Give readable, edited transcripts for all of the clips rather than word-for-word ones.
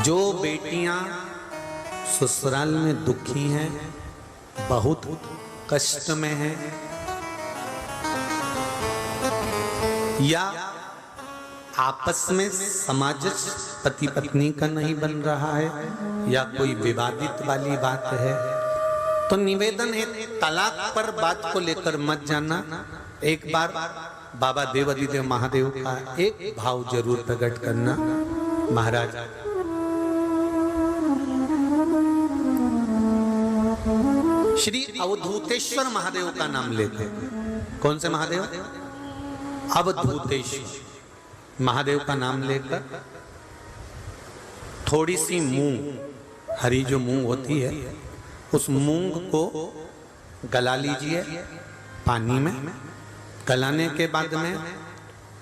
जो बेटियां ससुराल में दुखी हैं, बहुत कष्ट में हैं, या आपस में सामंजस्य पति पत्नी का नहीं बन रहा है, या कोई विवादित वाली बात है, तो निवेदन है तलाक पर बात को लेकर मत जाना। एक बार बाबा देवाधिदेव महादेव का एक भाव जरूर प्रकट करना। महाराज, श्री अवधूतेश्वर महादेव का नाम लेते हैं। कौन से महादेव? अवधूतेश्वर महादेव का नाम लेकर थोड़ी सी मूंग, हरी जो मूंग होती है, उस मूंग को गला लीजिए पानी में। गलाने के बाद में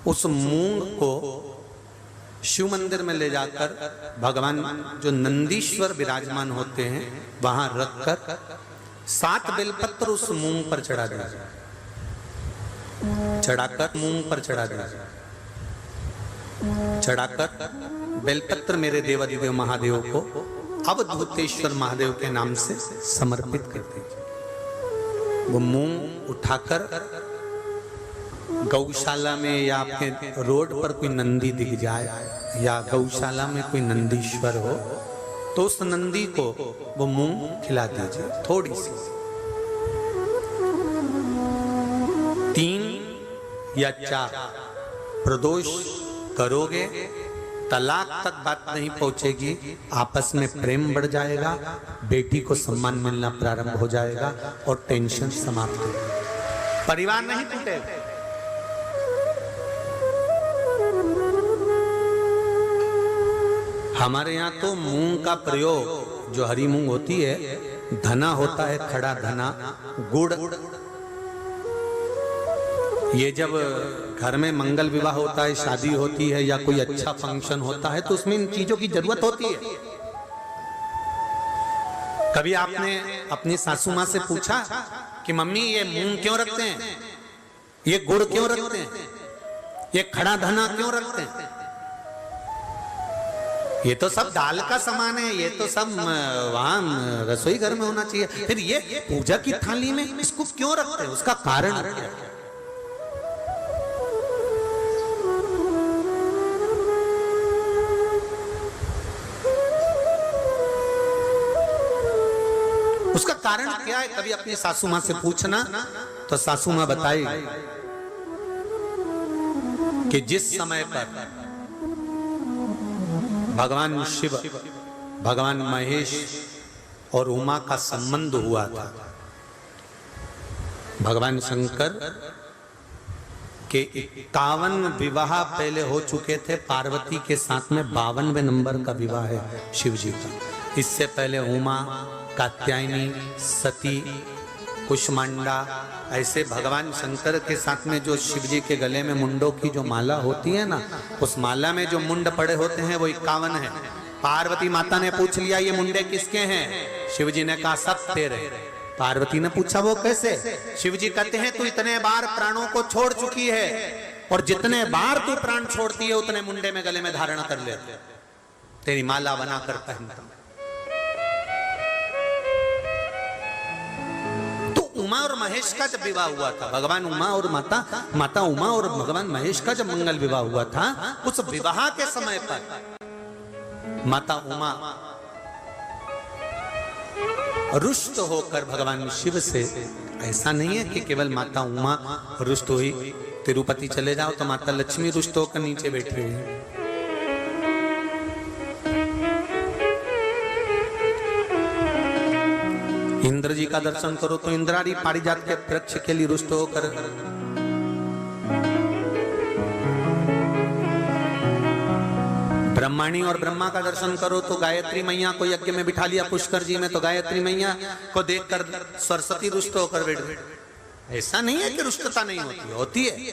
उस मूंग को शिव मंदिर में ले जाकर भगवान जो नंदीश्वर विराजमान होते हैं वहां रखकर 7 बेलपत्र उस मूंग पर चढ़ा दीजिए। चढ़ाकर मूंग पर चढ़ा दीजिए। चढ़ाकर बेलपत्र मेरे देवाधिदेव महादेव को अवधूतेश्वर महादेव के नाम से समर्पित कर दीजिए। वो मूंग उठाकर गौशाला में या आपके रोड पर कोई नंदी दिख जाए या गौशाला में कोई नंदीश्वर हो तो उस नंदी को वो मूंग खिला दीजिए थोड़ी सी। 3 या 4 प्रदोष करोगे, तलाक तक बात नहीं पहुंचेगी, आपस में प्रेम बढ़ जाएगा, बेटी को सम्मान मिलना प्रारंभ हो जाएगा और टेंशन समाप्त हो जाएगी, परिवार नहीं टूटेगा। हमारे यहाँ तो मूंग का प्रयोग, जो हरी मूंग होती है, धना होता है, खड़ा धना, गुड़, ये जब घर में मंगल विवाह होता है, शादी होती है या कोई अच्छा फंक्शन होता है तो उसमें इन चीजों की जरूरत होती है। कभी आपने अपनी सासू माँ से पूछा कि मम्मी ये मूंग क्यों रखते हैं, ये गुड़ क्यों रखते हैं, ये खड़ा धना क्यों रखते हैं? ये तो सब दाल का सामान है, ये तो सब वहां रसोई घर में होना चाहिए, फिर ये पूजा की थाली में इसको क्यों रखते हैं? उसका कारण क्या है? उसका कारण क्या है? कभी अपनी सासू माँ से पूछना तो सासू माँ बताएगी कि जिस समय पर भगवान शिव, भगवान महेश और उमा का संबंध हुआ था, भगवान शंकर के 51 विवाह पहले हो चुके थे, पार्वती के साथ में 52वें नंबर का विवाह है शिव जी का। इससे पहले उमा, कात्यायनी, सती, कुष्मांडा, ऐसे भगवान शंकर के साथ में जो शिव जी के गले में मुंडों की जो माला होती है ना, उस माला में जो मुंड पड़े होते हैं वो 51 है। पार्वती माता ने पूछ लिया ये मुंडे किसके हैं? शिव जी ने कहा सब तेरे। पार्वती ने पूछा वो कैसे? शिव जी कहते हैं तू इतने बार प्राणों को छोड़ चुकी है और जितने बार तू प्राण छोड़ती है उतने मुंडे में गले में धारण कर लेते, तेरी माला बनाकर पहनता। उमा और महेश का जब विवाह हुआ था, भगवान उमा और माता उमा और भगवान महेश का जब मंगल विवाह हुआ था, उस विवाह के समय पर माता उमा रुष्ट होकर भगवान शिव से, ऐसा नहीं है कि केवल माता उमा रुष्ट हुई, तिरुपति चले जाओ तो माता लक्ष्मी रुष्ट होकर नीचे बैठी हुई है। इंद्र जी का दर्शन करो तो इंद्रारी पारिजात के वृक्ष के लिए रुष्ट होकर, ब्रह्माणी और ब्रह्मा का दर्शन करो तो गायत्री मैया को यज्ञ में बिठा लिया पुष्कर जी में, तो गायत्री मैया को देखकर सरस्वती रुष्ट होकर बैठ गई। ऐसा नहीं है कि रुष्टता नहीं होती, होती है,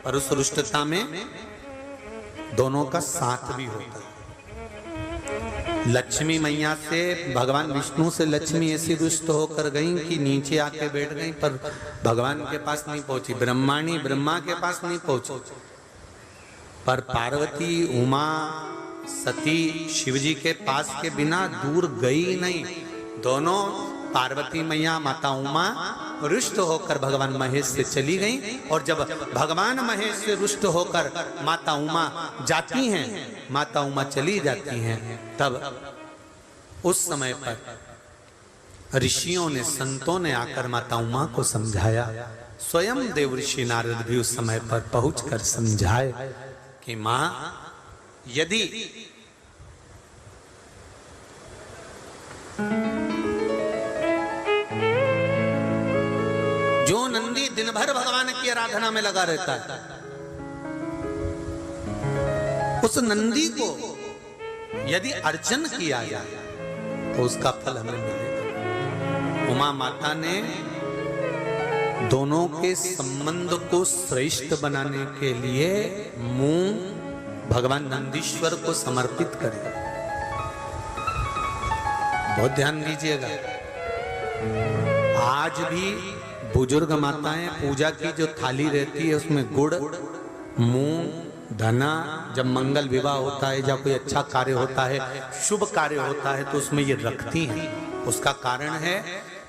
पर उस रुष्टता में दोनों का साथ भी होता है। लक्ष्मी मैया से, भगवान विष्णु से लक्ष्मी ऐसी रुष्ट होकर गई कि नीचे आके बैठ गई, पर भगवान के पास नहीं पहुंची। ब्रह्माणी ब्रह्मा के पास नहीं पहुंची, पर पार्वती, उमा सती शिवजी के पास के बिना दूर गई नहीं। दोनों पार्वती मैया माता उमा रुष्ट होकर भगवान महेश से चली गई। और जब भगवान महेश से रुष्ट होकर माता उमा जाती हैं, माता उमा चली जाती हैं, तब उस समय पर ऋषियों ने, संतों ने आकर माता उमा को समझाया। स्वयं देवऋषि नारद भी उस समय पर पहुंचकर समझाए कि मां, यदि जो नंदी दिन भर भगवान की आराधना में लगा रहता है, उस नंदी को यदि अर्चन किया जाए तो उसका फल हमें मिलेगा। उमा माता ने दोनों के संबंध को श्रेष्ठ बनाने के लिए मुंह भगवान नंदीश्वर को समर्पित करे। बहुत ध्यान दीजिएगा, आज भी बुजुर्ग माताएं पूजा की जो थाली रहती है उसमें गुड़, मूंग, धना, जब मंगल विवाह होता है या कोई अच्छा कार्य होता है, शुभ कार्य होता है, तो उसमें ये रखती हैं। उसका कारण है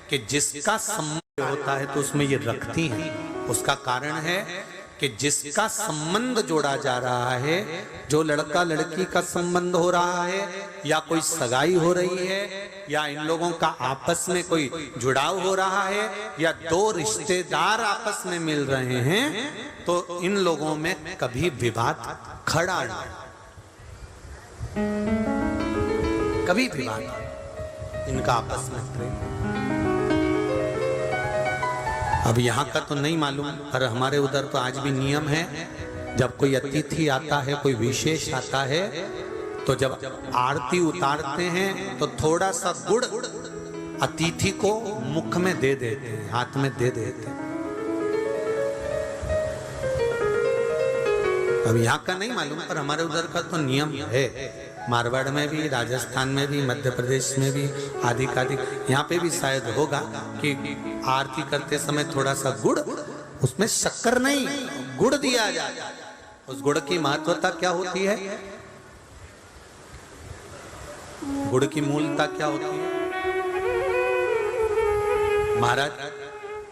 कि जिसका संबंध होता है तो उसमें ये रखती हैं। उसका कारण है कि जिसका संबंध जोड़ा जा रहा है, जो लड़का लड़की का संबंध हो रहा है, या कोई सगाई हो रही है, या इन लोगों का आपस में कोई जुड़ाव हो रहा है, या दो रिश्तेदार आपस में मिल रहे हैं, तो इन लोगों में कभी विवाद खड़ा नहीं, कभी विवाद इनका आपस में प्रेम। अब यहाँ का तो नहीं मालूम, पर हमारे उधर तो आज भी नियम है, जब कोई अतिथि आता है, कोई विशेष आता है, तो जब आरती उतारते हैं तो थोड़ा सा गुड़ अतिथि को मुख में दे देते हैं, हाथ में दे देते हैं। अब यहाँ का नहीं मालूम, पर हमारे उधर का तो नियम है। मारवाड़ में भी, राजस्थान में भी, मध्य प्रदेश में भी, आदि का आदि, यहाँ पे भी शायद होगा कि आरती करते समय थोड़ा सा गुड़, उसमें शक्कर नहीं, गुड़ दिया जाए। उस गुड़ की महत्वता क्या होती है? गुड़ की मूलता क्या होती है? महाराज,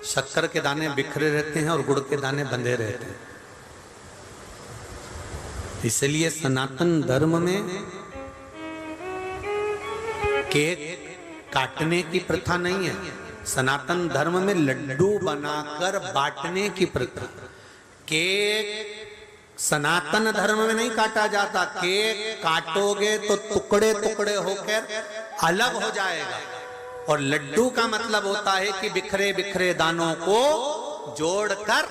शक्कर के दाने बिखरे रहते हैं और गुड़ के दाने बंधे रहते हैं। इसलिए सनातन धर्म में केक काटने की प्रथा नहीं है। सनातन धर्म में लड्डू बनाकर बांटने की प्रथा। केक सनातन धर्म में नहीं काटा जाता। केक काटोगे तो टुकड़े टुकड़े होकर अलग हो जाएगा, और लड्डू का मतलब होता है कि बिखरे बिखरे दानों को जोड़कर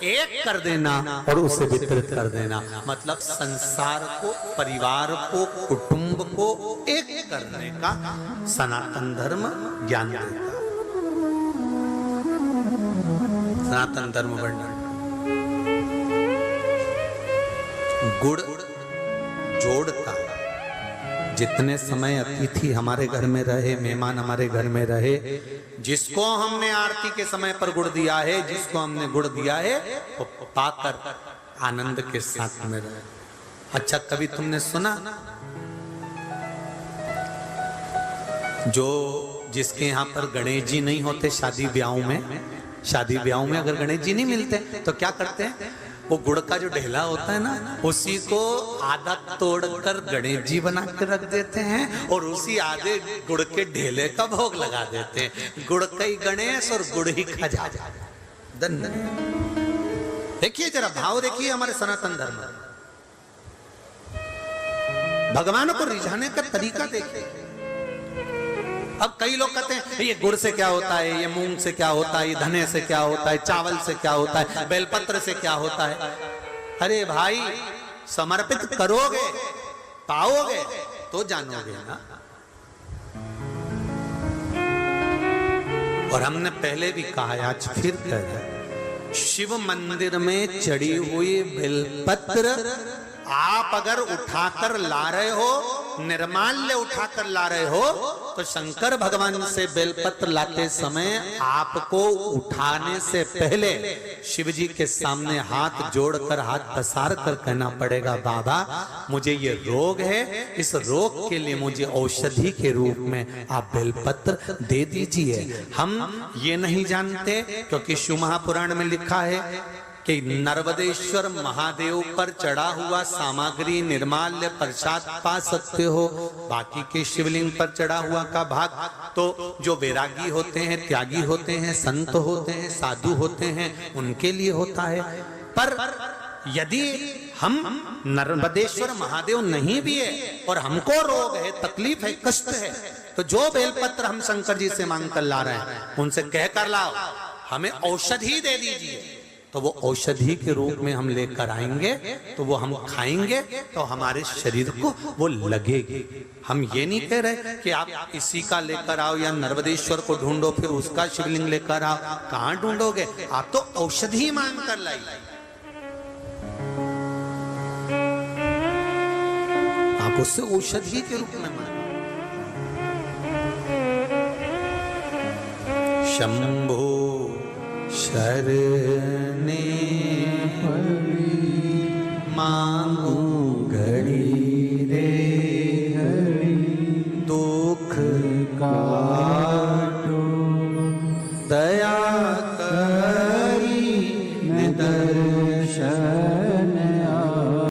एक कर देना और उसे वितरित कर देना। मतलब संसार को, परिवार को, कुटुंब को एक करने का सनातन धर्म ज्ञान देता। सनातन धर्म वर्णन गुड़ जोड़ता। जितने समय अतिथि हमारे घर में रहे, मेहमान हमारे घर में रहे, जिसको हमने आरती के समय पर गुड़ दिया है, जिसको हमने गुड़ दिया है, वो पाकर आनंद के साथ में रहे। अच्छा, कभी तुमने सुना जो जिसके यहाँ पर गणेश जी नहीं होते शादी ब्याहों में, शादी ब्याहों में अगर गणेश जी नहीं मिलते तो क्या करते हैं? वो गुड़ का जो ढेला होता है ना, उसी को आधा तोड़कर गणेश जी बना के रख देते हैं और उसी आधे गुड़ के ढेले का भोग लगा देते हैं। गुड़ का ही गणेश और गुड़ ही खजा। देखिए जरा भाव देखिए हमारे सनातन धर्म, भगवान को रिझाने का तरीका देखिए। अब कई लोग कहते हैं ये गुड़ से क्या होता है, ये मूंग से क्या होता है, ये धने से क्या होता है, चावल से क्या होता है, बेलपत्र से क्या होता है। अरे भाई, समर्पित करोगे, पाओगे तो जानोगे ना। और हमने पहले भी कहा, आज फिर कह रहे, शिव मंदिर में चढ़ी हुई बेलपत्र आप अगर उठाकर ला रहे हो निर्माल्य उठाकर ला रहे हो तो शंकर भगवान से बेलपत्र लाते समय आपको उठाने से पहले शिव जी के सामने हाथ जोड़कर, हाथ पसार कर कहना पड़ेगा, बाबा मुझे ये रोग है, इस रोग के लिए मुझे औषधि के रूप में आप बेलपत्र दे दीजिए। हम ये नहीं जानते, क्योंकि शिव महापुराण में लिखा है कि नर्मदेश्वर महादेव पर चढ़ा हुआ सामग्री निर्माल्य प्रसाद पा सकते हो, बाकी के शिवलिंग पर चढ़ा हुआ का भाग तो जो वैरागी होते हैं, त्यागी होते हैं, संत होते हैं, साधु होते हैं, उनके लिए होता है। पर यदि हम नर्मदेश्वर महादेव नहीं भी है और हमको रोग है, तकलीफ है, कष्ट है, तो जो बेलपत्र हम शंकर जी से मांग कर ला रहे हैं उनसे कह कर लाओ हमें औषधि दे दीजिए, तो वो औषधि के रूप में हम लेकर आएंगे, तो वो हम खाएंगे तो हमारे शरीर को वो लगेगी। हम ये नहीं कह रहे कि आप इसी का लेकर आओ या नर्मदेश्वर को ढूंढो फिर उसका शिवलिंग लेकर आओ, कहां ढूंढोगे, आप तो औषधि मांग कर लाइए। आप उससे औषधि के रूप में मांगो। शंभो शरणे मांगू